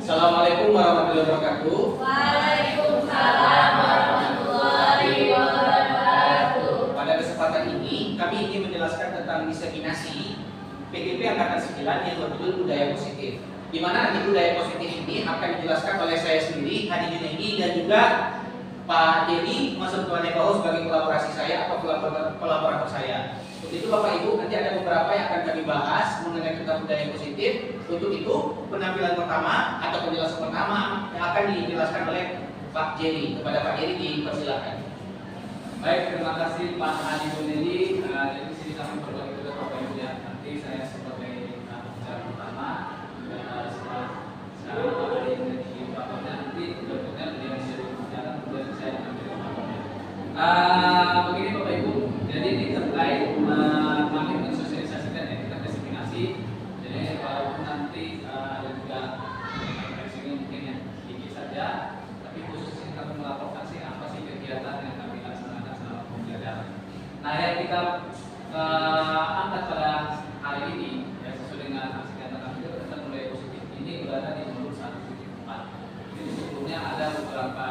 Assalamualaikum warahmatullahi wabarakatuh. Waalaikumsalam warahmatullahi wabarakatuh. Pada kesempatan ini kami ingin menjelaskan tentang diseminasi PGP Angkatan 9 yang berjudul budaya positif. Di mana nanti budaya positif ini akan dijelaskan oleh saya sendiri, Hadi Junaidi, dan juga Pak Dedi Mas Tuan Ebahu sebagai kolaborasi saya atau kolaborator saya. Untuk itu Bapak Ibu nanti ada beberapa yang akan kami bahas mengenai tentang budaya positif. Untuk itu penampilan pertama atau penjelasan pertama yang akan dijelaskan oleh Pak Jerry. Kepada Pak Jerry dipersilakan. Baik, terima kasih Pak Hadi Junaidi. Jadi sini kami berbagi juga Bapak Ibu ya. Nanti saya sebagai pembicara pertama dan setelah saya Pak Hadi Junaidi paparnya nanti berikutnya beliau bisa berbicara kemudian saya ambil paparnya. Begini Bapak Ibu, jadi ini terkait kami mensosialisasikan ya kita diseminasi. Jadi walaupun nanti ada juga referensinya mungkin ya sedikit saja, tapi khususnya kami melaporkan sih apa sih kegiatan yang kami laksanakan selama pembelajaran. Nah yang kita angkat pada hari ini ya sesuai dengan aksi nyata kami itu tentang budaya positif ini berada di nomor 1.4. Jadi sebelumnya ada beberapa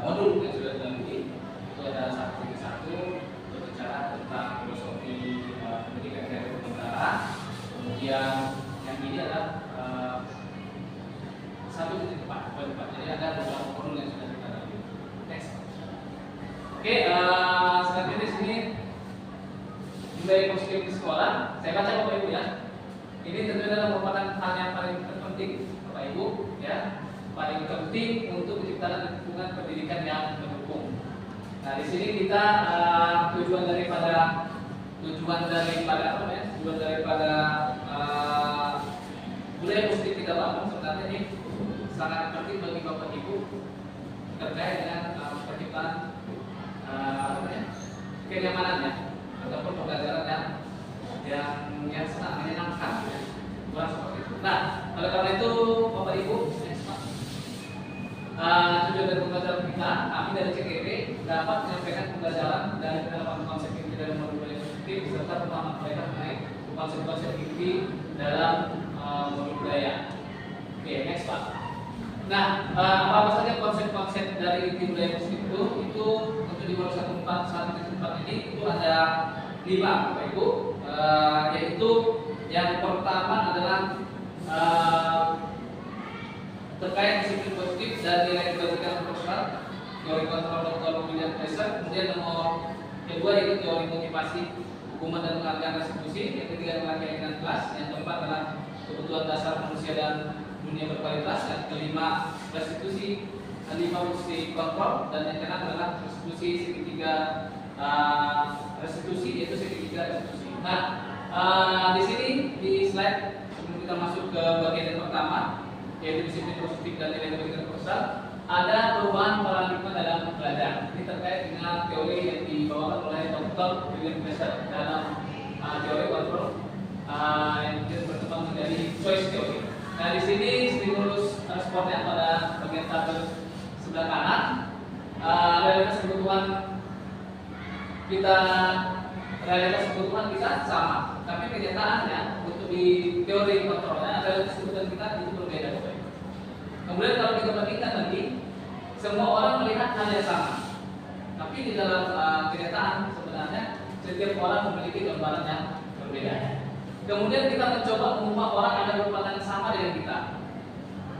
modul yang sudah dilalui. Itu ada 1.1 berbicara tentang filosofi pendidikan dari negara. Kemudian yang ini adalah 1.4. Jadi ada beberapa modul yang sudah kita lalui. Next. Oke, selanjutnya di sini budaya positif di sekolah. Saya baca Bapak Ibu ya. Ini tentu adalah merupakan hal yang paling terpenting Bapak Ibu ya. Paling penting untuk menciptakan lingkungan pendidikan yang mendukung. Nah, di sini kita tujuan daripada budaya positif kita bangun sebenarnya ini sangat penting bagi Bapak Ibu terkait dengan penciptaan kenyamanan ya ataupun pembelajaran yang senang menyenangkan ya. Kurang seperti itu. Nah, oleh karena itu Bapak Ibu tujuan dari pembelajaran kita, kami dari CGP dapat menyampaikan pembelajaran dari penerapan konsep inti dari modul budaya positif serta pemahaman mereka mengenai konsep-konsep inti dalam modul budaya. Oke, next Pak. Nah, apa saja konsep-konsep dari inti budaya positif itu untuk di modul 1.4 ini itu ada 5 Bapak Ibu, yaitu yang pertama adalah terkait disiplin positif dan nilai kebaikan personal, teori kontrol Dr. William Fraser. Kemudian nomor kedua yaitu teori motivasi, hukuman dan penghargaan restitusi. Yang ketiga adalah keyakinan kelas. Yang keempat adalah kebutuhan dasar manusia dan dunia berkualitas. Yang kelima restitusi, kelima fungsi kontrol, dan yang keenam adalah restitusi segitiga restitusi yaitu segitiga restitusi. Nah, di sini di slide sebelum kita masuk ke bagian yang pertama yaitu disiplin positif dan nilai kebaikan personal, ada perubahan paradigma dalam belajar. Ini terkait dengan teori yang dibawakan oleh Dr. William Fraser dalam teori kontrol yang berkembang menjadi choice theory. Nah, di sini stimulus responnya pada bagian tabel sebelah kanan, realitas kebutuhan kita sama, tapi kenyataannya untuk di teori kontrolnya realitas kebutuhan kita itu berbeda. Kemudian kalau kita bandingkan lagi, semua orang melihat hal yang sama, tapi di dalam kenyataan sebenarnya setiap orang memiliki gambaran yang berbeda. Kemudian kita mencoba mengubah orang ada gambaran yang sama dengan kita,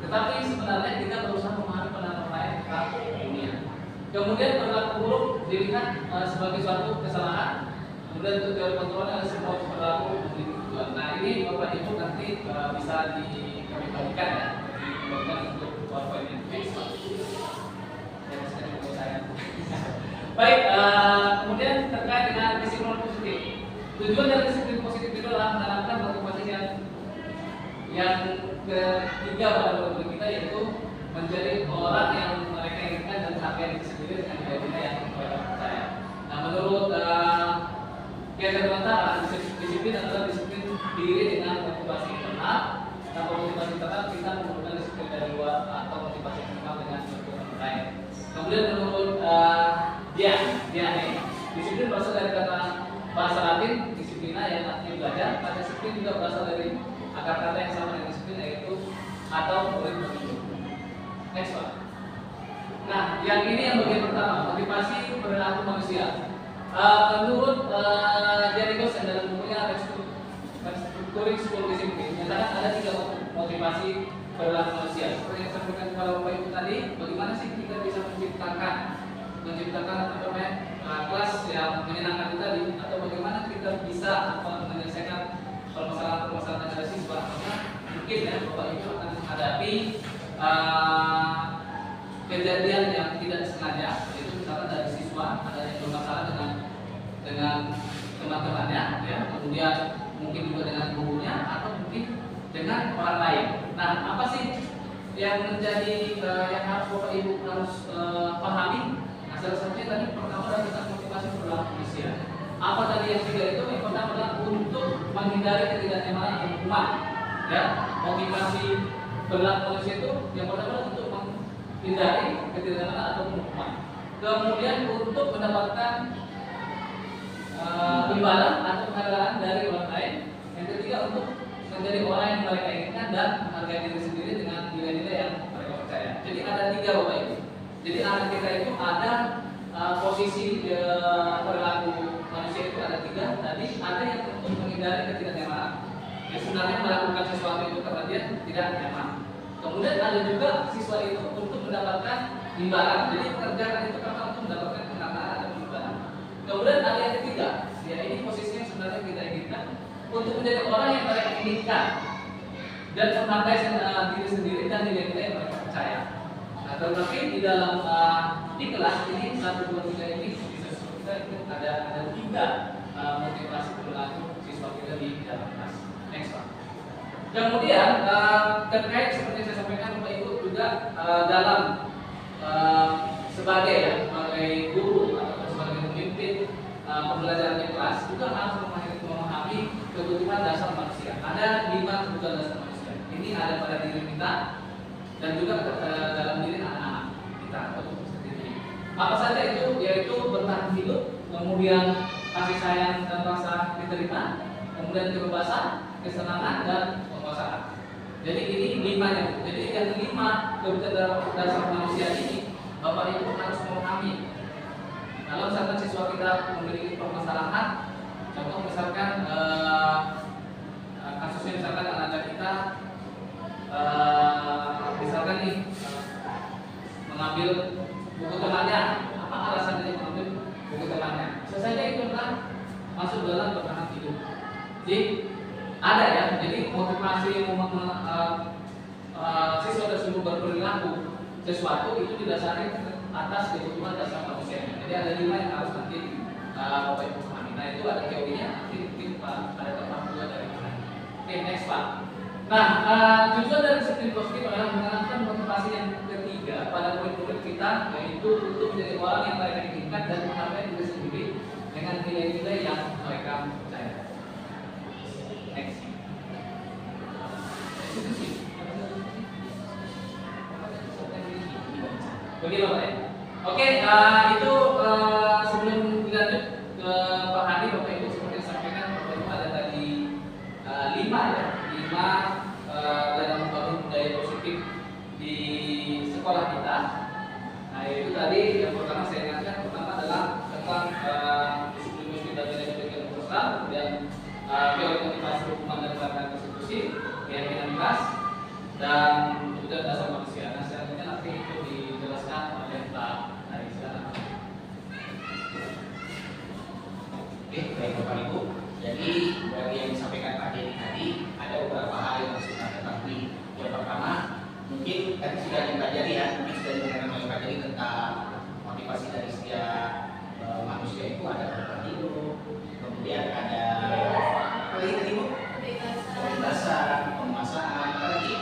tetapi sebenarnya kita berusaha memahami pandangan lain tentang dunia. Kemudian perilaku buruk dilihat sebagai suatu kesalahan. Kemudian untuk teori kontrolnya ada semua perilaku memiliki tujuan. Nah, ini Bapak Ibu nanti bisa kami bagikan ya. Untuk PowerPoint yang fix. Baik, kemudian terkait dengan disiplin positif. Tujuan dari disiplin positif itu adalah menanamkan motivasi yang ketiga pada modul kita, yaitu menjadi orang yang mereka inginkan dan menghargai diri sendiri dengan nilai-nilai yang mereka percaya. Nah, menurut yang terbentar disiplin adalah disiplin diri dengan motivasi internal. Tanpa motivasi internal kita memerlukan disiplin dari luar atau motivasi eksternal dengan kebutuhan lain. Kemudian menurut disiplin berasal dari kata bahasa Latin disiplina yang artinya belajar. Kata disiplin juga berasal dari akar kata yang sama dengan disiplin atau murid pemimpin. Next Pak. Nah, yang ini yang bagian pertama, motivasi perilaku manusia. Menurut Jerry Gosen dalam bukunya Restructuring School Discipline, menyatakan ada 3 motivasi perilaku manusia. Seperti yang saya sampaikan kepada Bapak Ibu tadi, bagaimana sih kita bisa menciptakan kelas yang menyenangkan itu tadi, atau bagaimana kita bisa menyelesaikan permasalahan-permasalahan yang ada siswa. Karena mungkin ya Bapak Ibu akan menghadapi kejadian yang tidak sengaja, yaitu misalkan dari siswa ada yang bermasalah dengan teman-temannya, ya, kemudian mungkin juga dengan gurunya atau mungkin dengan orang lain. Nah, apa sih yang menjadi yang harus Bapak Ibu harus pahami? Nah, salah satunya tadi pertama adalah tentang motivasi perilaku manusia. Apa tadi yang 3 itu? Yang pertama adalah untuk menghindari ketidaknyamanan atau hukuman. Ya, motivasi perilaku manusia itu yang pertama adalah untuk menghindari ketidaknyamanan atau hukuman. Kemudian untuk mendapatkan imbalan atau penghargaan dari orang lain. Yang ketiga untuk menjadi orang yang mereka inginkan dan menghargai diri sendiri dengan nilai-nilai yang mereka percaya. Jadi ada 3 Bapak Ibu. Jadi anak kita itu ada posisi perilaku manusia itu ada 3. Tadi ada yang untuk menghindari ketidaknyamanan. Yang sebenarnya melakukan sesuatu itu karena dia tidak nyaman. Kemudian ada juga siswa itu untuk mendapatkan imbalan. Jadi mengerjakan itu karena untuk mendapatkan penghargaan atau imbalan. Kemudian ada yang ketiga, ya ini posisinya sebenarnya kita inginkan untuk menjadi orang yang mereka inginkan dan menghargai diri sendiri dan nilai-nilai yang mereka percaya. Nah, tetapi di dalam di kelas ini 1, 2, 3 ini bisa kita ada 3 motivasi perilaku siswa kita di dalam kelas. Next Pak. Kemudian terkait seperti saya sampaikan Bapak Ibu juga dalam sebagai guru atau sebagai pemimpin pembelajaran di kelas juga harus memahami kebutuhan dasar manusia. Ada 5 kebutuhan dasar manusia. Ini ada pada diri kita dan juga dalam diri anak-anak kita atau sendiri. Apa saja itu? Yaitu bertahan hidup, kemudian kasih sayang dan rasa diterima, kemudian kebebasan, kesenangan dan penguasaan. Jadi ini 5-nya. Jadi yang 5 kebutuhan dasar manusia ini Bapak Ibu harus memahami. Kalau misalkan siswa kita memiliki permasalahan, contoh misalkan kasusnya misalkan anak kita misalkan nih mengambil buku temannya, apa alasan dia mengambil buku temannya? Selesainya itu adalah masuk dalam bertahan hidup. Jadi ada ya, jadi motivasi siswa tersebut berperilaku sesuatu itu didasari atas kebutuhan dasar manusia. Jadi ada 5 yang harus nanti Bapak Ibu pahami. Nah itu ada teorinya, nanti mungkin Pak ada tempat 2 dari mana. Oke, next Pak. Nah, tujuan dari disiplin positif adalah menanamkan motivasi yang ketiga pada murid-murid kita, yaitu untuk menjadi orang yang mereka inginkan dan menghargai diri sendiri dengan nilai-nilai yang mereka percaya. Next. Begini Bapak ya. Oke, itu sebelum dilanjut ke Pak Hadi, Bapak Ibu seperti yang sampaikan, Bapak Ibu ada tadi 5 ya, 5 dalam membangun budaya positif di sekolah kita. Nah itu tadi yang pertama saya ingatkan, pertama adalah tentang disiplin positif dan nilai-nilai universal, kemudian teori motivasi hukuman dan pelanggaran konstitusi, keyakinan kelas, dan kebutuhan dasar manusia. Nah selanjutnya nanti itu dijelaskan oleh Pak Hari. Silakan. Oke, baik Bapak Ibu. Jadi dari yang disampaikan Pak Dedi tadi ada beberapa hal yang harus kita ketahui. Yang pertama, mungkin tadi sudah dipelajari ya, mungkin sudah diberikan oleh Pak Dedi tentang motivasi dari setiap manusia itu ada bertahan hidup, kemudian ada apa lagi tadi Bu? Kebebasan, penguasaan, apa lagi?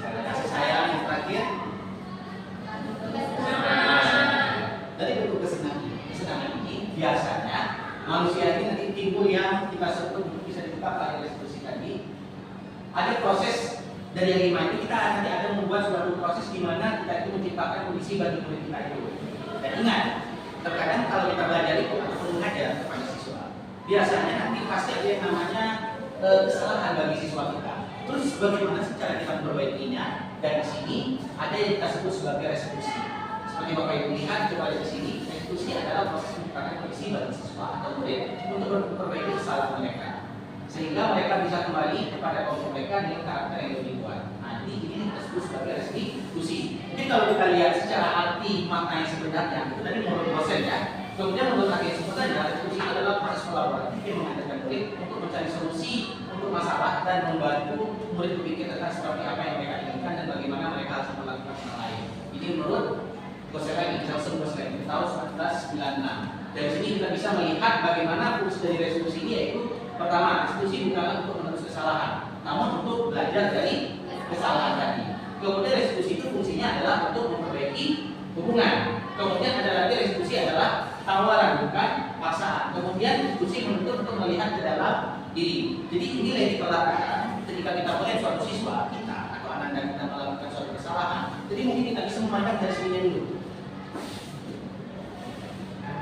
Kasih sayang, yang terakhir. Dari bentuk kesenangan ini biasanya manusia ini nanti timbul yang kita sebut bisa diungkapkan oleh institusi tadi. Ada proses dari yang 5 ini kita nanti ada membuat suatu proses di mana kita itu menciptakan kondisi bagi murid kita itu. Dan ingat, terkadang kalau kita belajar itu ataupun mengajar kepada siswa, biasanya nanti pasti ada yang namanya kesalahan bagi siswa kita. Terus bagaimana sih cara kita memperbaikinya? Dan di sini ada yang kita sebut sebagai resolusi. Seperti Bapak Ibu lihat, coba lihat di sini, resolusi adalah proses menciptakan kondisi bagi siswa atau murid untuk memperbaiki kesalahan mereka, sehingga mereka bisa kembali kepada kelompok mereka dengan karakter yang lebih kuat. Nah, ini kita sebut sebagai resolusi. Jadi kalau kita lihat secara arti makna yang sebenarnya, itu tadi menurut dosen ya. Kemudian menurut arti yang sebenarnya, resolusi adalah proses kolaboratif yang mengadakan murid untuk mencari solusi untuk masalah dan membantu murid berpikir tentang seperti apa yang mereka inginkan dan bagaimana mereka harus melakukan hal lain. Ini menurut dosen lagi, Johnson Boston tahun 1996. Dari sini kita bisa melihat bagaimana fungsi dari resolusi ini, yaitu pertama, resolusi bukanlah untuk menebus kesalahan, namun untuk belajar dari kesalahan tadi. Kemudian resolusi itu fungsinya adalah untuk memperbaiki hubungan. Kemudian ada lagi resolusi adalah tawaran, bukan paksaan. Kemudian resolusi menuntut untuk melihat ke dalam diri. Jadi ini yang diperlakukan ketika kita melihat suatu siswa kita atau anak-anak kita melakukan suatu kesalahan. Jadi mungkin kita bisa memandang dari sini dulu.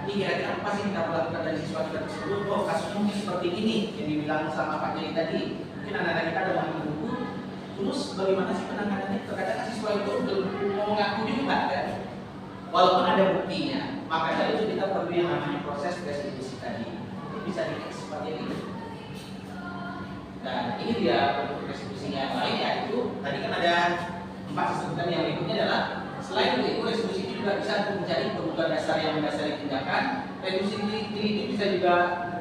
Ini kira-kira apa sih kita melakukan dari siswa kita tersebut? Oh, kasusnya mungkin seperti ini yang dibilang sama Pak Jadi tadi. Mungkin anak-anak kita ada mengambil buku. Terus bagaimana sih penanganannya? Terkadang siswa itu mau mengaku juga kan? Walaupun ada buktinya, maka dari itu kita perlu yang namanya proses restitusi tadi. Itu bisa dilihat seperti ini. Dan ini dia bentuk restitusinya yang lain, yaitu tadi kan ada 4 sebutan yang berikutnya adalah selain itu restitusi itu juga bisa untuk mencari kebutuhan dasar yang mendasari tindakan. Restitusi itu bisa juga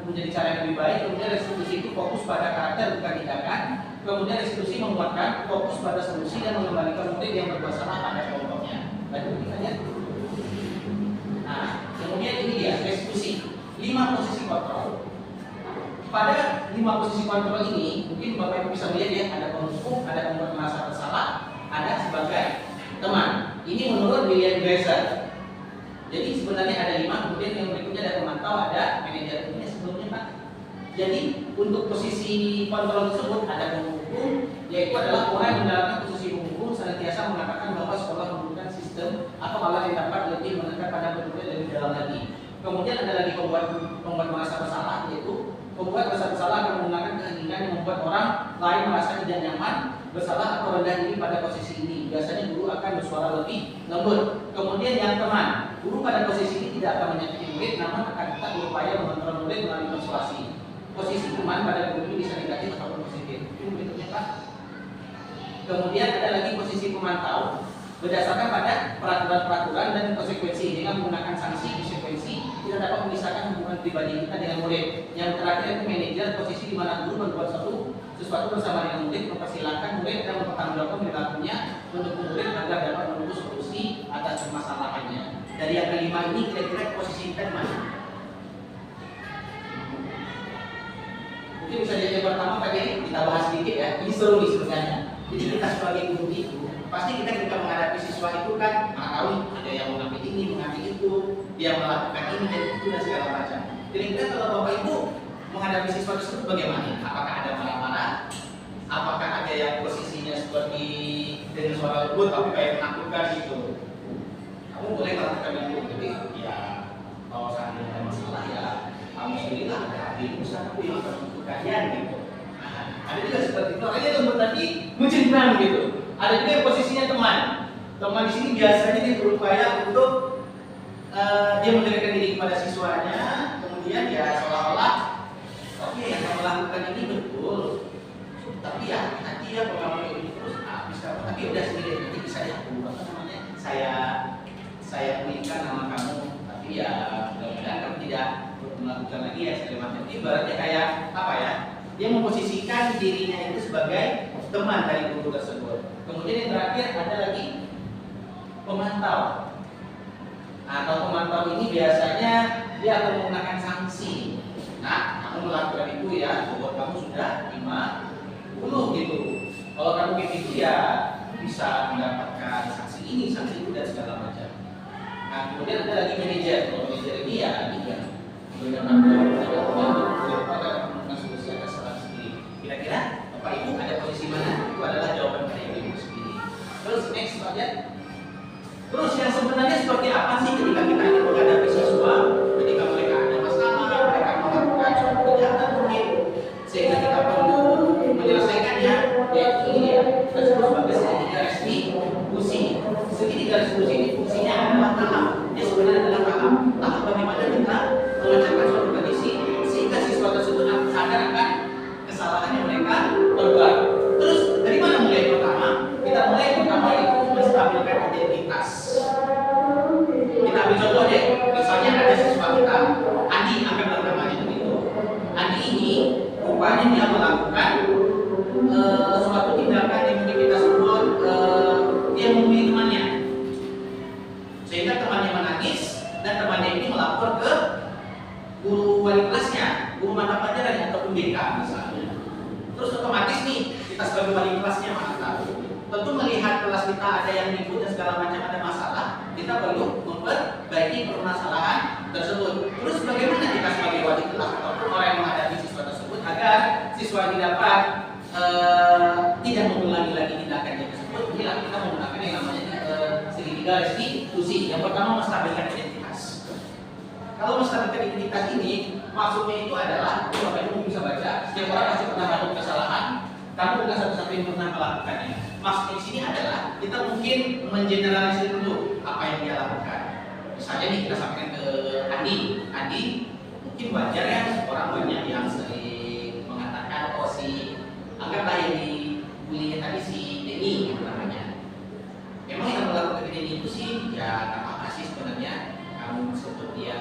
menjadi cara yang lebih baik. Kemudian restitusi itu fokus pada karakter bukan tindakan. Kemudian restitusi menguatkan fokus pada solusi dan mengembalikan murid yang berbuat salah pada kelompoknya. Lanjut kita lihat. Nah, kemudian ini dia restitusi 5 posisi kontrol. Pada 5 posisi kontrol ini, mungkin Bapak Ibu bisa melihat ya, ada penghukum, ada pembuat merasa bersalah, ada sebagai teman. Ini menurut William Glasser. Jadi sebenarnya ada 5, kemudian yang berikutnya ada pemantau, ada manajer. Ini sebelumnya Pak. Jadi untuk posisi kontrol tersebut ada penghukum, yaitu adalah orang yang menjalankan posisi penghukum senantiasa mengatakan bahwa sekolah membutuhkan sistem atau hal yang dapat lebih menekan pada berbeda dari dalam lagi. Kemudian ada lagi pembuat merasa bersalah, yaitu pembuat merasa bersalah akan menggunakan keinginan yang membuat orang lain merasa tidak nyaman, bersalah atau rendah diri pada posisi ini. Biasanya guru akan bersuara lebih lembut. Kemudian yang teman, guru pada posisi ini tidak akan menyakiti murid, namun akan tetap berupaya mengontrol murid melalui persuasi. Posisi teman pada guru ini bisa negatif ataupun positif. Itu berikutnya Pak. Kemudian ada lagi posisi pemantau, berdasarkan pada peraturan-peraturan dan konsekuensi dengan menggunakan sanksi konsekuensi tidak dapat memisahkan hubungan pribadi kita dengan murid. Yang terakhir itu manajer, posisi di mana guru berbuat sesuatu bersama dengan murid, mempersilahkan murid dan mempertanggungjawabkan perilakunya mendukung murid agar dapat menemukan solusi atas permasalahannya. Dari yang kelima ini kira-kira posisi kita di mana? Mungkin bisa jadi yang pertama tadi kita bahas sedikit ya. Ini seru nih sebenarnya. Jadi kita sebagai guru itu pasti kita ketika menghadapi siswa itu kan tahu ada yang mengambil ini, mengambil itu, dia melakukan ini dan itu dan segala macam. Jadi kita kalau Bapak Ibu menghadapi siswa tersebut bagaimana? Apakah ada marah-marah? Apakah ada yang posisinya seperti dengan suara lembut tapi kayak menakutkan gitu? Kamu boleh melakukan itu, jadi ya kalau seandainya ada masalah ya kamu sendirilah ada usaha aku yang akan untuk kalian gitu. Nah, ada juga seperti itu. Makanya lembut tadi mencengkram gitu. Ada juga yang posisinya teman. Teman di sini biasanya dia berupaya untuk dia mendekatkan diri kepada siswanya, kemudian ya seolah-olah oke, yang kamu lakukan ini betul, tapi ya nanti ya kalau kamu ini terus habis kamu, tapi udah sendiri nanti bisa ya apa namanya saya pulihkan nama kamu, tapi ya mudah-mudahan kamu tidak melakukan lagi ya segala macam. Ini ibaratnya kayak apa ya? Dia memposisikan dirinya itu sebagai teman dari guru tersebut. Kemudian yang terakhir ada lagi pemantau. Atau pemantau ini biasanya dia akan menggunakan sanksi. Nah, kamu melakukan itu ya, bahwa kamu sudah 50 gitu. Kalau kamu begitu ya bisa mendapatkan sanksi ini, sanksi itu dan segala macam. Nah, kemudian ada lagi manajer. Kalau manajer ini ya ini kan memberikan solusi atas salah sendiri. Kira-kira Bapak Ibu ada posisi mana? Itu adalah jawaban pada Ibu sendiri. Terus next aja. Terus yang sebenarnya seperti apa sih ketika kita ini menghadapi siswa, ketika mereka ada masalah, mereka melakukan suatu kejahatan mungkin, sehingga kita perlu menyelesaikannya, yaitu disebut sebagai segitiga restitusi. Segitiga restitusi ini fungsinya adalah tahap. Dia sebenarnya adalah tahap bagaimana kita memecahkan suatu kondisi sehingga siswa tersebut sadar akan kesalahan yang mereka perbuat. Terus dari mana mulai pertama? Kita mulai pertama itu menstabilkan identitas. Kita ambil contoh deh, misalnya ada siswa kita, Andi, angkat namanya begitu. Andi ini rupanya dia melakukan suatu tindakan yang mungkin kita sebut dia membuli temannya, sehingga temannya menangis dan temannya ini melapor ke guru wali kelasnya, guru mata pelajaran ataupun BK misalnya. Terus otomatis nih kita sebagai wali kelasnya mana tahu, tentu melihat kelas kita ada yang ribut dan segala macam ada masalah, kita perlu memperbaiki permasalahan tersebut. Terus bagaimana kita sebagai wali kelas ataupun orang yang menghadapi siswa tersebut agar siswa ini dapat tidak mengulangi lagi tindakannya tersebut? Inilah kita menggunakan yang namanya segitiga restitusi. Yang pertama menstabilkan identitas. Kalau menstabilkan identitas ini maksudnya itu adalah, Bapak Ibu bisa baca, setiap orang pasti pernah melakukan kesalahan. Kamu bukan satu-satu yang pernah melakukannya. Maksudnya di sini adalah kita mungkin mengeneralisir dulu apa yang dia lakukan. Misalnya nih kita sampaikan ke Andi mungkin wajar ya orang banyak yang sering mengatakan anggaplah yang dibulinya tadi si Denny gitu namanya. Memang yang melakukan ke Denny itu sih ya nggak apa-apa sih sebenarnya. Kamu sebut dia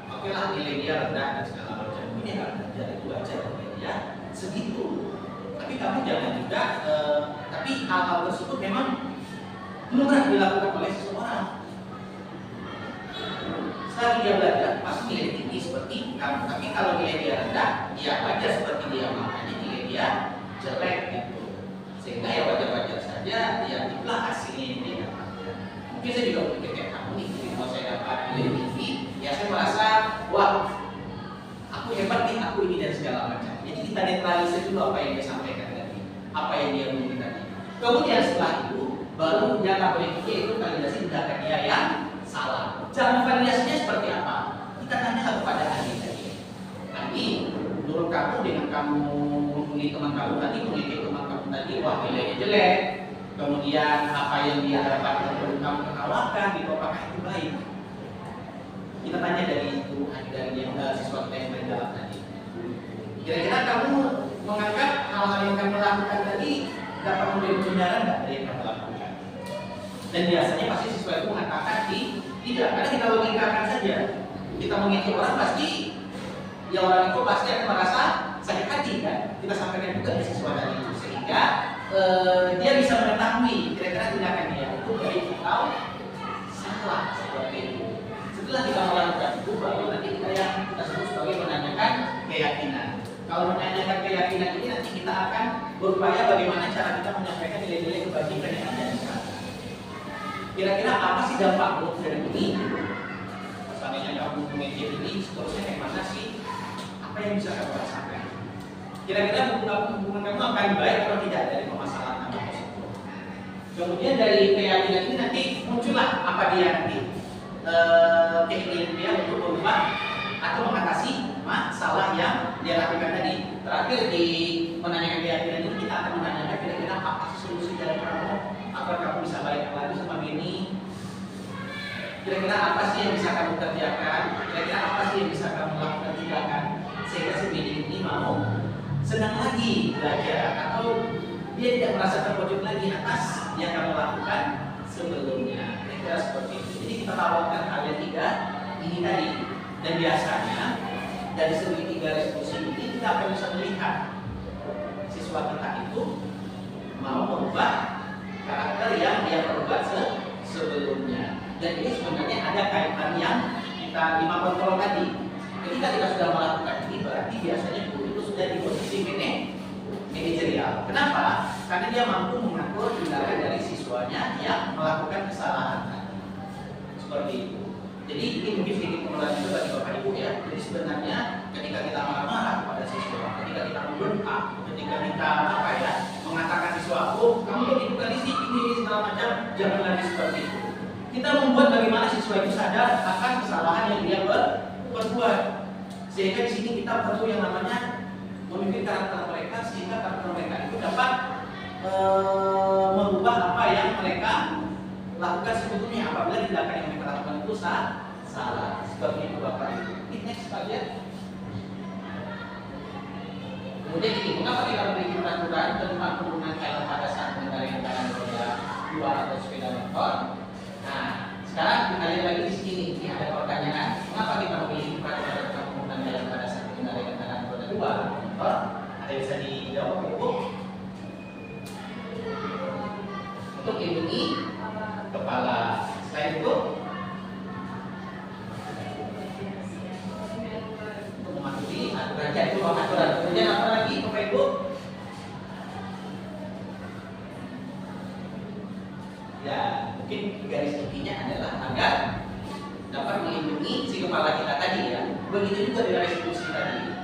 oke lah, nilai dia rendah dan segala macam. Ini nggak belajar itu wajar nilai dia segitu. Tapi kamu jangan juga tapi hal-hal tersebut memang belum pernah dilakukan oleh seseorang. Setelah dia belajar pasti nilai tinggi seperti kamu. Tapi kalau nilai dia rendah, ya wajar seperti dia, makanya nilai dia jelek gitu. Sehingga ya wajar-wajar saja dia itulah hasilnya yang dia dapatkan. Mungkin saya juga berpikir kayak kamu nih, kalau saya dapat nilai tinggi, ya saya merasa wah aku hebat nih, aku ini dan segala macam. Jadi kita netralisir dulu apa yang dia sampaikan tadi, apa yang dia ngomong tadi. Kemudian setelah itu baru data berikutnya itu validasi tindakan dia yang salah. Cara validasinya seperti apa? Kita tanya kepada Andi tadi. Andi, menurut kamu dengan kamu membuli teman kamu tadi, mengikuti teman kamu tadi, wah nilainya jelek. Kemudian apa yang dia dapatkan perlu kamu ketawakan, gitu, apakah itu baik? Kita tanya dari itu, dari yang siswa kita yang paling dalam tadi. Kira-kira kamu menganggap hal-hal yang kamu lakukan tadi dapat menjadi kebenaran nggak dari yang kamu lakukan? Dan biasanya pasti siswa itu mengatakan tidak, karena kita logikakan saja. Kita mengikuti orang pasti, ya orang itu pasti akan merasa sakit hati kan. Kita sampaikan juga di siswa tadi itu sehingga dia bisa mengetahui kira-kira tindakan dia itu baik atau salah seperti itu. Setelah kita melakukan itu, baru nanti kita sebut sebagai menanyakan keyakinan. Kalau menanyakan keyakinan ini nanti kita akan berupaya bagaimana cara kita menyampaikan nilai-nilai kebajikan yang ada di sana. Kira-kira apa sih dampak buruk dari ini? Misalnya kamu mengejar ini, seterusnya kayak mana sih? Apa yang bisa kamu rasakan? Kira-kira hubungan kamu akan baik atau tidak dari permasalahan kamu tersebut? Kemudian dari keyakinan ini nanti muncullah apa dia nanti keinginan dia untuk berubah atau mengatasi masalah yang dia lakukan tadi. Terakhir di menanyakan keyakinan ini kita akan menanyakan kira-kira apa sih solusi dari kamu agar kamu bisa balik lagi sama Beni. Kira-kira apa sih yang bisa kamu kerjakan? Kira-kira apa sih yang bisa kamu lakukan tindakan sehingga si Beni ini mau senang lagi belajar atau dia tidak merasa terpojok lagi atas yang kamu lakukan sebelumnya. Kira-kira seperti itu. Jadi kita tawarkan hal yang tiga ini tadi. Dan biasanya dari segitiga restitusi ini kita akan bisa melihat siswa kita itu mau merubah karakter yang dia perbuat sebelumnya. Dan ini sebenarnya ada kaitan yang kita 5 kontrol tadi. Ketika kita sudah melakukan ini berarti biasanya guru itu sudah di posisi manajerial. Kenapa? Karena dia mampu mengatur tindakan dari siswanya yang melakukan kesalahan. Seperti itu. Jadi ini mungkin sedikit pengenalan juga bagi Bapak Ibu ya. Jadi sebenarnya ketika kita marah-marah kepada siswa, ketika kita membentak, ketika kita mengatakan siswa, oh kamu begitu kali sih ini segala macam, jangan lagi seperti itu. Kita membuat bagaimana siswa itu sadar akan kesalahan yang dia perbuat. Sehingga di sini kita perlu yang namanya memimpin karakter mereka sehingga karakter mereka itu dapat mengubah apa yang mereka lakukan sebetulnya apabila tindakan yang mereka lakukan itu salah. Seperti itu Bapak Ibu. Next Pak ya. Kemudian ini, mengapa kita memiliki peraturan tentang penggunaan helm pada saat mengendarai kendaraan roda 2 atau sepeda motor? Nah, sekarang kita lihat lagi di sini. Ini ada pertanyaan, mengapa kita memiliki peraturan tentang penggunaan helm pada saat mengendarai kendaraan roda 2 motor? Ada yang bisa dijawab Ibu? Untuk melindungi kepala. Selain itu, untuk mematuhi aturan. Itu aturan. Kemudian apa lagi Bapak Ibu? Ya, mungkin garis intinya adalah agar dapat melindungi si kepala kita tadi ya. Begitu juga dengan restitusi tadi.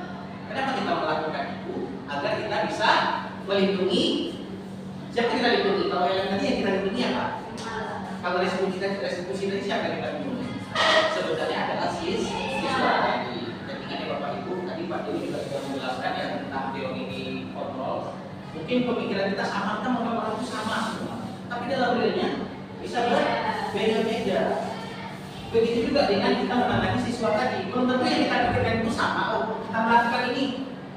Kenapa kita melakukan itu? Agar kita bisa melindungi. Siapa kita lindungi? Kalau yang tadi yang kita lindungi apa? Kalau restitusi tadi siapa yang kita lindungi? Sebenarnya adalah siswa tadi. Jadi ingat ya Bapak Ibu, tadi Pak Dewi juga sudah menjelaskan ya tentang teori kontrol. Mungkin pemikiran kita sama, kita menganggap itu sama semua. Tapi dalam realnya bisa berbeda-beda. Begitu juga dengan kita menangani siswa tadi. Belum tentu yang kita pikirkan itu sama. Oh, kita melakukan ini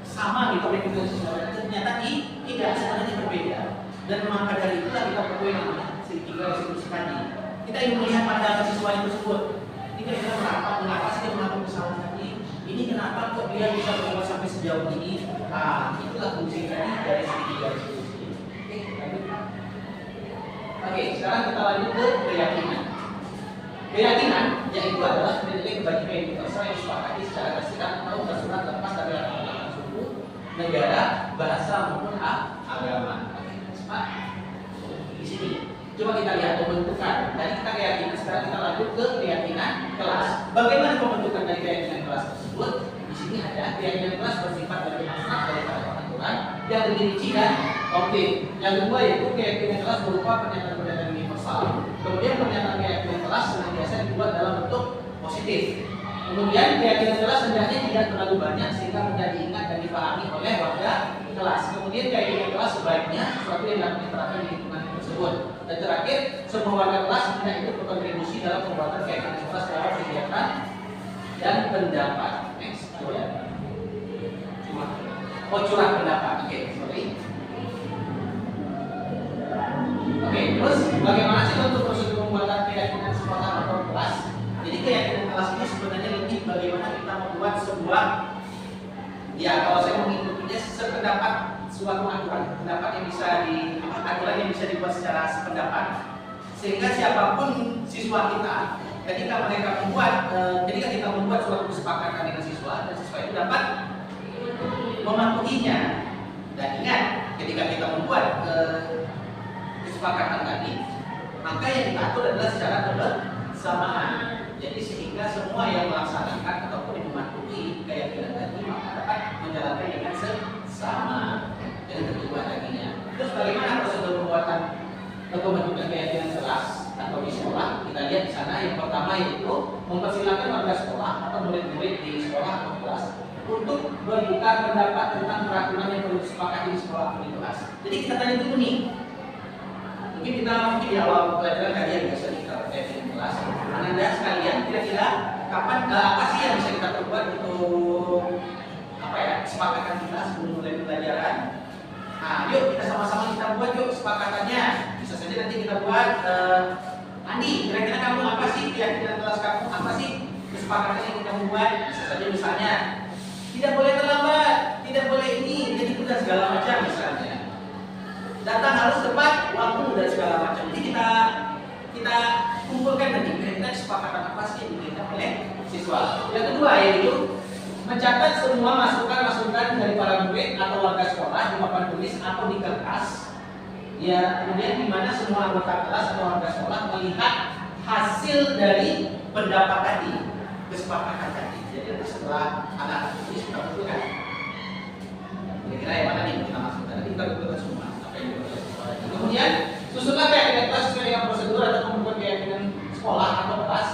sama gitu dengan siswa. Ternyata tidak, sebenarnya berbeda. Dan maka dari itulah kita perlu yang namanya segitiga restitusi tadi. Kita ingin melihat pandangan siswa yang tersebut. Ini kira-kira mengapa sih dia melakukan kesalahan tadi? Ini kenapa kok dia bisa berbuat sampai sejauh ini? Nah, itulah fungsi tadi dari segitiga restitusi. Oke, sekarang kita lanjut ke keyakinan. Keyakinan yaitu adalah nilai kebajikan universal yang disepakati secara tersirat atau tersurat lepas dari latar suku, negara, bahasa maupun agama. Pak, di sini coba kita lihat pembentukan. Tadi kita keyakinan, sekarang kita lanjut ke keyakinan kelas. Bagaimana pembentukan dari keyakinan kelas tersebut? Di sini ada keyakinan kelas bersifat dari abstrak daripada peraturan yang dirinci dan konkret. Yang kedua yaitu keyakinan kelas berupa pernyataan-pernyataan universal. Kemudian pernyataan keyakinan kelas senantiasa dibuat dalam bentuk positif. Kemudian keyakinan kelas hendaknya tidak terlalu banyak sehingga mudah diingat dan dipahami oleh warga kelas. Kemudian keyakinan kelas sebaiknya sesuatu yang dapat diterapkan di lingkungan tersebut. Dan terakhir, semua warga kelas tidak ikut berkontribusi dalam pembuatan keyakinan kelas dalam kegiatan dan pendapat. Next, curah pendapat. Oke, sorry. Oke, terus bagaimana sih untuk prosedur pembuatan keyakinan sekolah atau kelas? Jadi keyakinan kelas ini sebenarnya lebih bagaimana kita membuat sebuah, ya kalau saya mengikutinya sependapat suatu aturan, pendapat yang bisa aturan yang bisa dibuat secara sependapat, sehingga siapapun siswa kita, ketika kita membuat suatu kesepakatan dengan siswa dan siswa itu dapat mematuhinya. Dan ingat, ketika kita membuat kesepakatan tadi, maka yang kita atur adalah secara kebersamaan. Jadi sehingga semua yang melaksanakan ataupun yang mematuhi keyakinan tadi maka dapat menjalankan dengan sama dengan ketentuan taginya. Terus bagaimana prosedur pembuatan pembentukan keyakinan kelas atau di sekolah? Kita lihat di sana yang pertama yaitu mempersilahkan warga sekolah atau murid-murid di sekolah atau kelas untuk bertukar pendapat tentang peraturan yang perlu disepakati di sekolah atau di kelas. Jadi kita tanya dulu nih. Mungkin di awal pelajaran kalian biasa di keyakinan kelas. Anda sekalian kira-kira kapan apa sih yang bisa kita perbuat untuk kesepakatan kita sebelum mulai pelajaran? Nah, yuk kita sama-sama kita buat yuk kesepakatannya. Bisa saja nanti kita buat Andi, kira-kira kamu apa sih keyakinan kelas kamu? Apa sih kesepakatan yang kita buat? Bisa saja misalnya tidak boleh terlambat, tidak boleh ini, jadi dan segala macam misalnya. Datang harus tepat waktu dan segala macam. Jadi kita kumpulkan nanti kira-kira kesepakatan apa sih yang diberikan oleh siswa. Yang kedua yaitu mencatat semua masukan-masukan dari para murid atau warga sekolah di papan tulis atau di kertas. Ya, kemudian di mana semua anggota kelas atau warga sekolah melihat hasil dari pendapat tadi, kesepakatan tadi. Jadi setelah anak-anak tulis kita kumpulkan. Kira-kira yang mana nih kita masukkan? Nanti kita kumpulkan semua. Kemudian susunlah keyakinan kelas sesuai dengan prosedur atau membuat keyakinan sekolah atau kelas.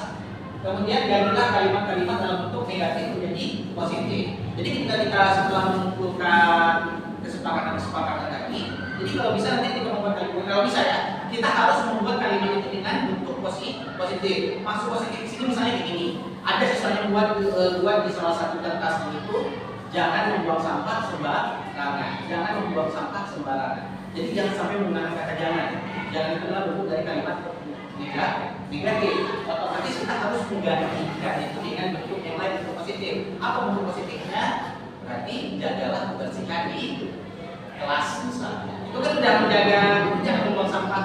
Kemudian gantilah kalimat-kalimat dalam bentuk negatif menjadi positif. Jadi ketika kita setelah mengumpulkan kesepakatan tadi, Jadi kalau bisa nanti kita membuat kalimat, kalau bisa ya, kita harus membuat kalimat itu dengan bentuk positif. Maksud positif di sini misalnya begini, ada siswanya buat di salah satu kertas itu, jangan membuang sampah sembarangan, jangan membuang sampah sembarangan. Jadi jangan sampai menggunakan kata jangan itu adalah bentuk dari kalimat negatif. Otomatis kita harus menggantikan itu dengan bentuk yang lain, bentuk positif. Apa bentuk positifnya? Berarti jagalah kebersihan di kelas misalnya. Itu kan udah menjaga, jangan membuang sampah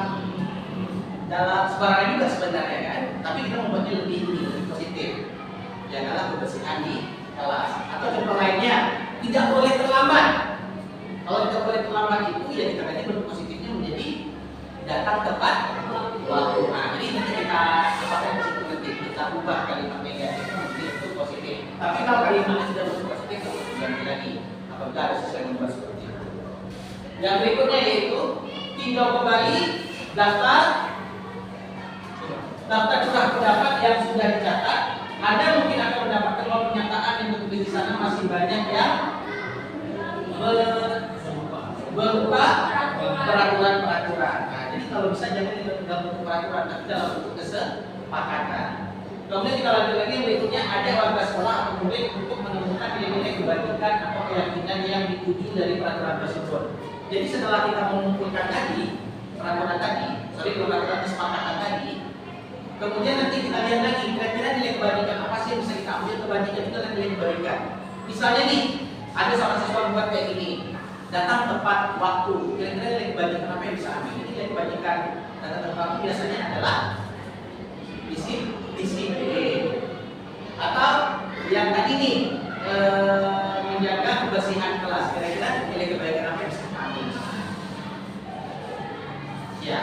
dalam sembarangan juga sebenarnya kan. Tapi kita membuatnya lebih positif. Jagalah kebersihan di kelas. Atau contoh lainnya, tidak boleh terlambat. Kalau tidak boleh terlambat itu ya kita ganti bentuk positifnya menjadi datang tepat waktu. Nah, jadi nanti kita pakai di situ nanti kita ubah kalimat negatif menjadi bentuk positif. Tapi kalau kalimatnya sudah bentuk positif itu ganti lagi. Apabila ada sesuatu yang berubah seperti itu. Yang berikutnya yaitu tinjau kembali daftar curah pendapat yang sudah dicatat. Ada mungkin akan mendapatkan bahwa pernyataan yang tertulis di sana masih banyak yang berupa peraturan. Nah, jadi kalau bisa jangan dalam bentuk peraturan, tapi dalam bentuk kesepakatan. Kemudian kita lanjut lagi yang berikutnya, ada warga sekolah atau murid untuk menemukan nilai-nilai kebajikan atau keyakinan yang dituju dari peraturan tersebut. Jadi setelah kita mengumpulkan tadi peraturan kesepakatan tadi, kemudian nanti kita lihat lagi kira-kira nilai kebajikan apa sih yang bisa kita ambil. Kebajikan itu adalah nilai kebajikan. Misalnya nih, ada seorang siswa buat kayak gini, datang tepat waktu. Kira-kira nilai kebajikan apa yang bisa ambil? Ini nilai kebajikan datang tepat waktu biasanya adalah disiplin. Atau yang tadi nih menjaga kebersihan kelas. Kira-kira nilai kebaikan apa yang bisa kita ambil? Ya,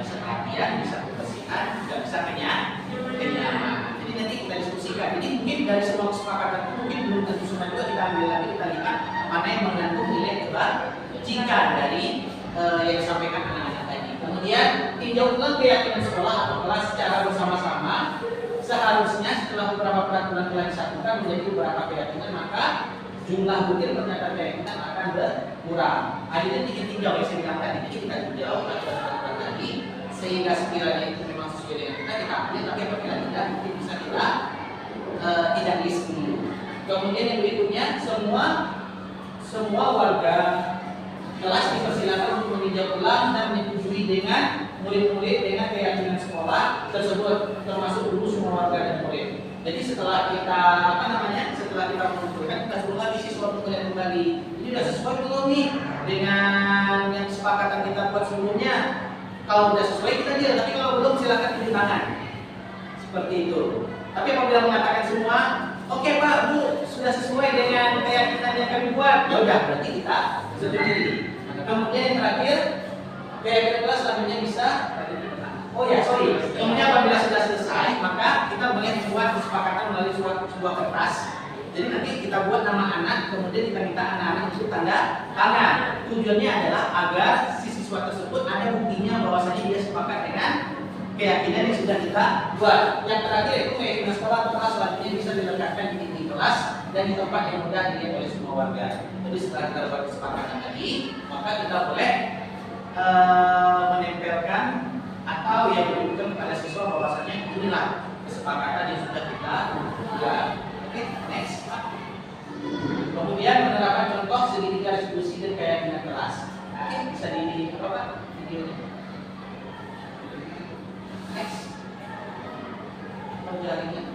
bisa perhatian, bisa kebersihan, juga bisa kenyamanan. Jadi nanti kita diskusikan. Jadi mungkin dari semua kesepakatan itu mungkin belum tentu semua juga kita ambil lagi, kita lihat mana yang mengandung nilai kebajikan dari yang disampaikan anak-anak tadi. Kemudian tinjau ulang keyakinan sekolah atau kelas secara bersama-sama. Seharusnya setelah beberapa peraturan telah disatukan menjadi beberapa keyakinan, maka jumlah butir pernyataan keyakinan akan berkurang. Akhirnya tinjau yang saya bilang tadi, jadi kita tinjau peraturan tadi sehingga sekiranya itu memang sesuai dengan kita ambil, tapi apabila tidak mungkin bisa kita tidak list dulu. Kemudian yang berikutnya, semua warga kelas dipersilakan untuk meninjau ulang dan menyetujui dengan murid-murid dengan keyakinan sekolah tersebut, termasuk guru, semua warga dan murid. Jadi setelah kita setelah kita mengumpulkan, kita suruh lagi siswa untuk melihat kembali, ini sudah sesuai belum nih dengan yang kesepakatan kita buat sebelumnya. Kalau sudah sesuai kita deal, tapi kalau belum silakan tunjuk tangan. Seperti itu. Tapi apabila mengatakan semua, oke Pak, Bu, sudah sesuai dengan keyakinan yang kami buat, ya udah berarti kita setujui. Kemudian yang terakhir, keyakinan kelas selanjutnya bisa. Kemudian apabila sudah selesai, maka kita boleh membuat kesepakatan melalui sebuah kertas. Jadi nanti kita buat nama anak, kemudian kita minta anak-anak untuk tanda tangan. Tujuannya adalah agar si siswa tersebut ada buktinya bahwasanya dia sepakat dengan keyakinan yang sudah kita buat. Yang terakhir itu keyakinan sekolah atau kelas selanjutnya bisa diletakkan di dinding kelas dan di tempat yang mudah dilihat oleh semua warga. Jadi setelah kita buat kesepakatan tadi, maka kita boleh menempelkan atau yang menunjukkan kepada siswa bahwasanya inilah kesepakatan yang sudah kita buat. Oke, next. Kemudian menerapkan contoh segitiga distribusi dan keyakinan kelas. Oke, bisa di apa Pak? Videonya. Next. Penjaringan.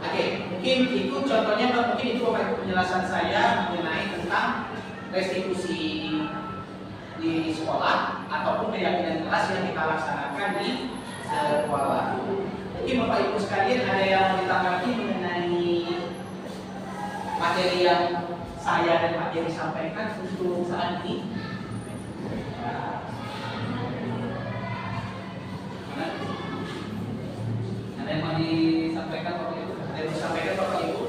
Oke, mungkin itu contohnya, mungkin itu Bapak Ibu penjelasan saya mengenai tentang restitusi di sekolah ataupun keyakinan kelas yang kita laksanakan di sekolah. Mungkin Bapak Ibu sekalian ada yang ditanggapi mengenai materi yang saya dan Pak Jerry sampaikan untuk saat ini. Ada yang mau disampaikan Bapak Ibu? Ada yang disampaikan Bapak Ibu?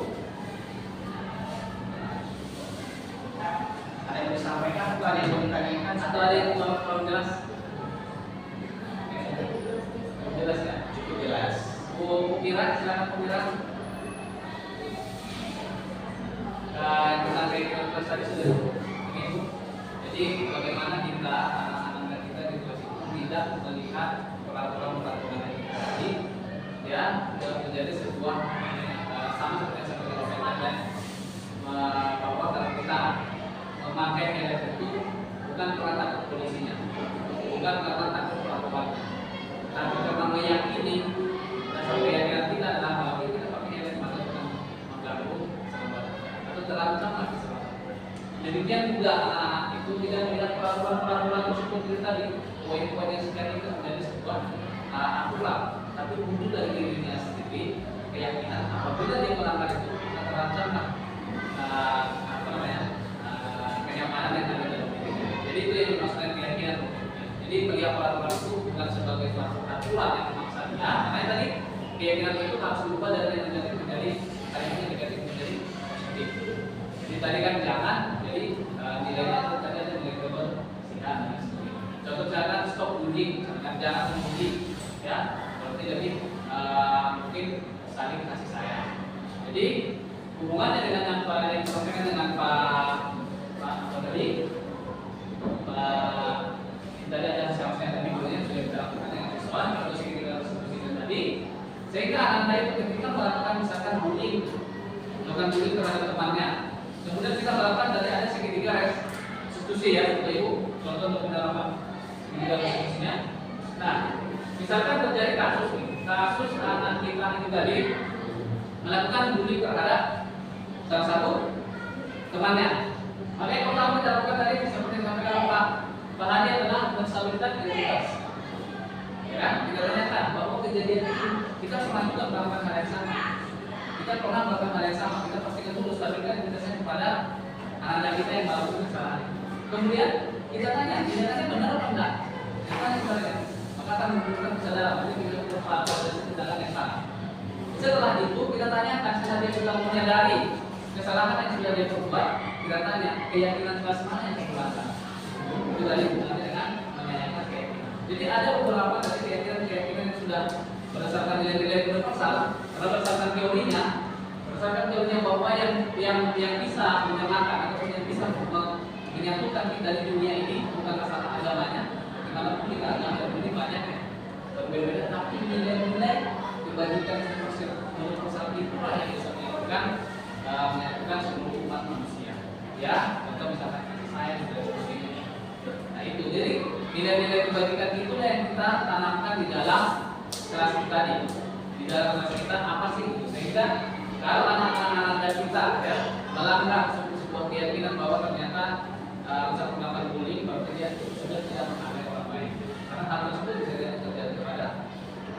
Ada yang disampaikan atau ada yang mau ditanyakan? Atau ada yang mau jelas? Pemiran, silakan pemiran. Dan tentang kehidupan kelas tadi sudah begitu. Jadi bagaimana kita anak-anak kita di kelas itu tidak melihat peraturan-peraturan yang tadi, ya, menjadi sebuah sama seperti yang saya katakan dan bahwa kalau kita memakai helm itu bukan karena takut polisinya, bukan karena takut peraturan, tapi karena meyakini dan keyakinan kita adalah kalau kita pakai helm maka akan mengganggu keselamatan atau terancam lagi keselamatan. Demikian juga anak-anak itu tidak melihat peraturan tersebut tadi, poin-poin yang sekian itu menjadi sebuah aturan, tapi muncul dari dirinya sendiri keyakinan apabila dia melanggar itu akan terancam kenyamanan yang ada dalam dirinya. Jadi itu yang dimaksudkan keyakinan. Jadi melihat peraturan itu bukan sebagai suatu aturan yang memaksa dia, karena tadi keyakinan itu harus berubah dari yang negatif menjadi positif. Jadi tadi kan jangan, jadi nilainya itu tadi ada nilai kebersihan. Contoh misalkan stop bullying, jangan membuli, ya. Berarti jadi mungkin saling kasih sayang. Jadi hubungannya dengan yang paling disampaikan dengan Pak tadi, tadi ada siapa tadi dulunya sudah dilakukan dengan siswa atau segitiga tadi, sehingga anda itu ketika melakukan misalkan bullying, melakukan bullying terhadap temannya, kemudian kita melakukan dari ada segitiga restitusi ya, Bapak Ibu, contoh untuk pendalaman segitiga restitusinya. Nah, misalkan terjadi kasus anak kita itu tadi melakukan bullying terhadap salah satu temannya. Maka yang pertama kita lakukan tadi seperti yang disampaikan Pak Hadi adalah menstabilitas identitas. Ya kan? Kita tanyakan bahwa kejadian itu kita pernah juga melakukan hal yang sama. Kita pernah melakukan hal yang sama. Kita pastikan dulu stabilitas identitasnya kepada anak-anak kita yang melakukan kesalahan. Kemudian kita tanya, tindakannya benar atau enggak? Kita tanya kepada maka akan menunjukkan kesadaran. Jadi kita berpaham dari tindakan yang salah. Setelah itu kita tanyakan setelah dia sudah menyadari kesalahan yang sudah dia perbuat, kita tanya keyakinan kelas mana yang digunakan. Itu tadi hubungannya dengan menanyakan keyakinan. Jadi ada beberapa dari keyakinan yang sudah berdasarkan nilai-nilai universal, karena berdasarkan teorinya bahwa yang bisa menyamakan atau yang bisa menyatukan kita di dunia ini bukan masalah agamanya, karena kita agama ini banyak ya berbeda, tapi nilai-nilai kebajikan universal itulah yang bisa menyatukan seluruh umat manusia. Ya, contoh misalkan kasih sayang dan sebagainya. Nah itu, jadi nilai-nilai kebajikan itu yang kita tanamkan di dalam kelas kita nih. Di dalam kelas kita apa sih itu? Sehingga kalau anak-anak kita ya melanggar sebuah keyakinan bahwa ternyata bisa melakukan bullying, bahwa dia sudah tidak menghargai orang lain. Karena hal tersebut bisa terjadi kepada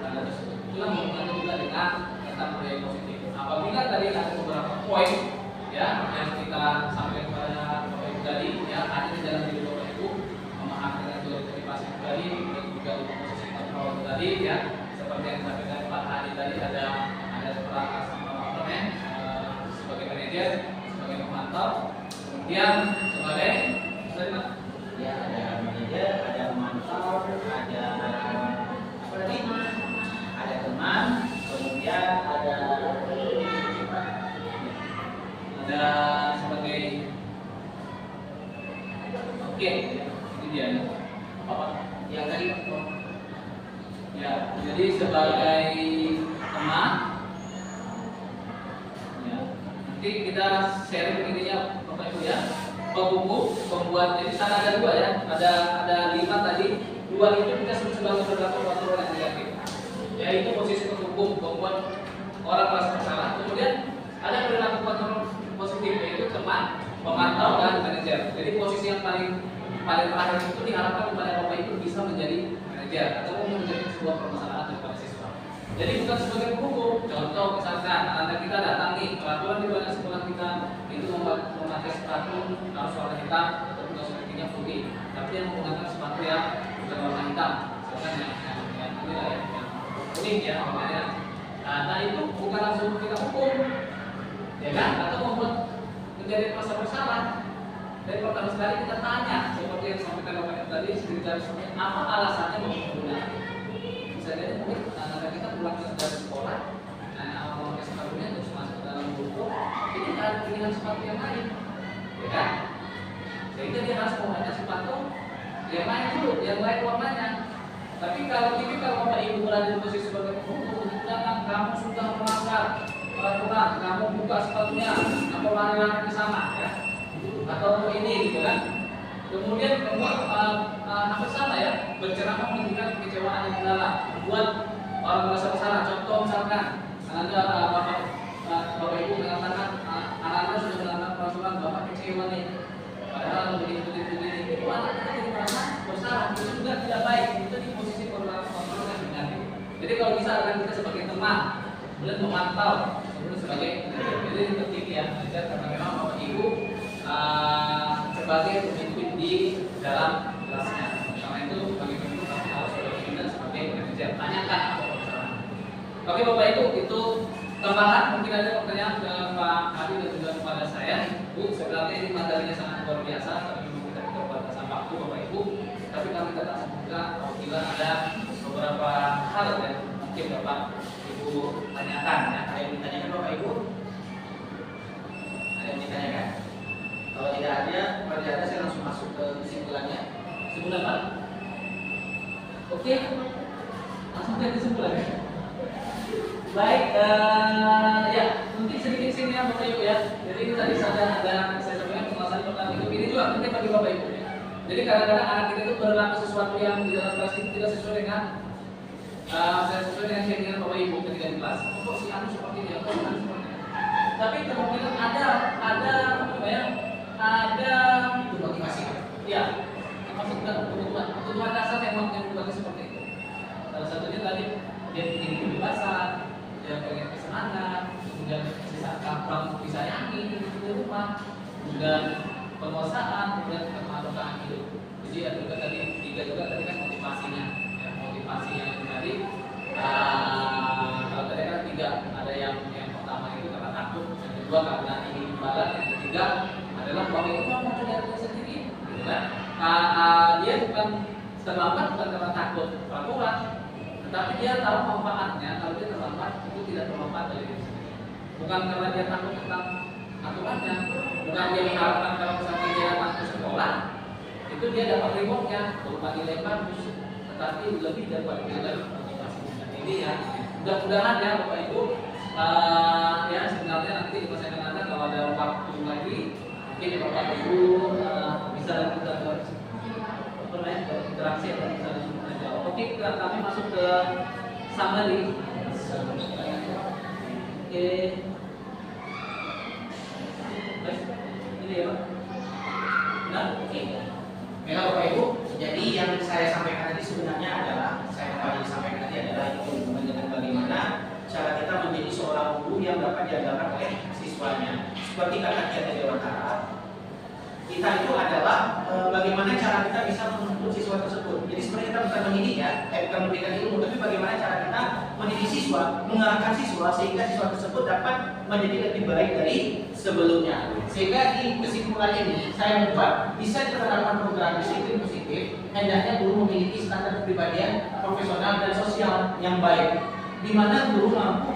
anak tersebut. Itulah hubungannya juga dengan tentang budaya positif. Apabila tadi ada beberapa poin ya yang kita sampaikan kepada Bapak Ibu tadi, ya ada di dalam diri Bapak Ibu memahami dengan teori pasif tadi dan juga posisi kontrol tadi ya, seperti yang disampaikan Pak Hadi tadi ada peran sebagai manajer, sebagai pemantau, kemudian sebagai ya ada manajer, ada pemantau, ada apa tadi? Ada teman, kemudian ada sebagai oke, itu dia apa yang tadi ya, jadi sebagai teman ya, nanti kita sharing intinya Bapak Ibu ya, pembuku, pembuat, jadi sana ada dua ya, ada 5 tadi, 2 itu kita sebut sebagai perilaku kontrol yang negatif, yaitu posisi pembuku, pembuat orang merasa bersalah, kemudian ada perilaku kontrol positif yaitu teman, pemantau dan manajer. Jadi posisi yang paling terakhir itu diharapkan kepada Bapak Ibu bisa menjadi manajer atau menjadi sebuah permasalahan kepada siswa. Jadi bukan sebagai penghukum. Contoh misalkan anak kita datang nih, peraturan di mana sekolah kita itu memakai sepatu harus warna hitam atau tugas kakinya putih, tapi yang menggunakan sepatu yang bukan warna hitam, misalkan yang ini lah ya, yang kuning ya warnanya. Nah itu bukan langsung kita hukum, ya kan? Atau membuat menjadi merasa bersalah. Dan pertama sekali kita tanya, seperti yang disampaikan Bapak tadi, sedikit apa alasannya menggunakan? Bisa jadi mungkin anak kita pulang dari sekolah yang lain warnanya. Tapi kalau Bapak Ibu berada di posisi sebagai guru, jangan kamu sudah melanggar peraturan, kamu buka sepatunya, atau lari-lari ke sana, ya, atau ini, gitu kan. Kemudian hampir sama ya, berceramah menunjukkan kekecewaan yang dalam, buat orang merasa bersalah. Contoh misalkan, ada Bapak Ibu mengatakan anak-anak sudah melanggar peraturan, Bapak kecewa nih. Padahal begini, itu anak kita jadi merasa bersalah, itu juga tidak baik. Itu di posisi kontrol yang negatif. Jadi kalau bisa kita sebagai teman, kemudian memantau, kemudian sebagai jadi penting ya, karena memang Bapak Ibu sebagai pemimpin di dalam kelasnya. Karena itu bagi pemimpin kami harus berpindah sebagai manajer. Tanyakan apa permasalahan. Oke Bapak Ibu, itu tambahan. Mungkin ada pertanyaan ke Pak Hadi dan juga kepada saya. Bu, sebenarnya ini materinya sangat luar biasa, tapi memang kita keterbatasan waktu Bapak Ibu. Tapi kami tetap membuka apabila ada beberapa hal yang mungkin Bapak Ibu tanyakan. Ya, ada yang ditanyakan Bapak Ibu? Ada yang ditanyakan? Kalau tidak ada, saya langsung masuk ke kesimpulannya. Kesimpulan Pak? Oke, langsung ke kesimpulannya. Baik, ya mungkin sedikit sini ya Bapak Ibu ya. Jadi tadi saya sampaikan pembahasan pertama ini juga mungkin bagi Bapak Ibu. Jadi kadang-kadang anak kita itu berlaku sesuatu yang di dalam kelas itu tidak sesuai dengan keinginan Bapak Ibu ketika di kelas. Kok si anu seperti ini, kok anu seperti ini. Tapi kemungkinan ada motivasi. Ya, maksudnya kebutuhan dasar yang membuatnya seperti itu. Salah satunya tadi dia ingin kebebasan, dia pengen kesenangan, kemudian sisa kampung bisa nyanyi di rumah, kemudian penguasaan, kemudian kemampuan hidup. Jadi ada juga tadi kan motivasinya, ya, motivasi yang tadi. Kalau tadi kan tiga, ada yang pertama itu karena takut, yang kedua karena ingin balas, yang ketiga adalah bahwa itu mau dari sendiri, gitu kan? Dia bukan terlambat bukan karena takut peraturan, tetapi dia tahu manfaatnya. Kalau dia terlambat itu tidak terlambat dari diri sendiri. Bukan karena dia takut tentang aturannya, bukan dia mengharapkan kalau misalnya dia takut ke sekolah itu dia dapat rewardnya berupa nilai bagus, tetapi lebih daripada nilai motivasi. Ini ya, mudah-mudahan ya Bapak Ibu, ya sebenarnya nanti di masa yang akan datang kalau ada waktu lagi mungkin Bapak Ibu bisa kita berinteraksi atau bisa menjawab. Oke, kami masuk ke summary. Oke. Baik, ini ya Pak. Nah, oke. Baiklah Bapak Ibu, jadi yang saya sampaikan tadi sebenarnya adalah itu dengan bagaimana cara kita menjadi seorang guru yang dapat diandalkan oleh siswanya. Seperti kata Kiai Dewantara, kita itu adalah bagaimana cara kita bisa menuntut siswa tersebut. Jadi sebenarnya kita bukan mendidik ya, bukan memberikan ilmu, tapi bagaimana cara kita mendidik siswa, mengarahkan siswa sehingga siswa tersebut dapat menjadi lebih baik dari sebelumnya. Sehingga di kesimpulan ini saya membuat bisa diterapkan program disiplin positif, hendaknya guru memiliki standar kepribadian profesional dan sosial yang baik, di mana guru mampu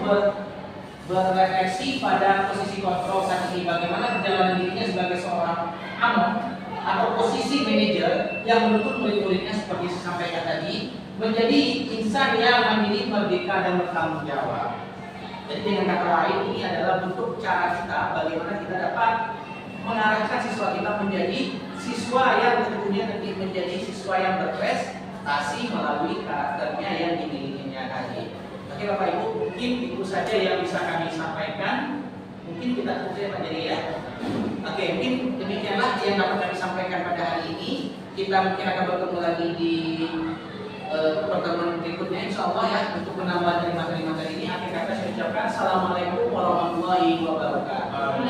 berefleksi pada posisi kontrol saat ini, bagaimana perjalanan dirinya sebagai seorang anom atau posisi manajer yang menuntut murid-muridnya seperti saya sampaikan tadi menjadi insan yang mandiri, merdeka dan bertanggung jawab. Jadi dengan kata lain ini adalah bentuk cara kita bagaimana kita dapat mengarahkan siswa kita menjadi siswa yang tentunya nanti menjadi siswa yang berprestasi melalui karakternya yang dimilikinya tadi. Oke Bapak Ibu, mungkin itu saja yang bisa kami sampaikan. Mungkin kita tunggu ya Pak Jadi ya. Oke, mungkin demikianlah yang dapat kami sampaikan pada hari ini. Kita mungkin akan bertemu lagi di pertemuan berikutnya insya Allah ya, untuk menambah dari materi-materi ini. Akhir kata saya ucapkan Assalamualaikum warahmatullahi wabarakatuh.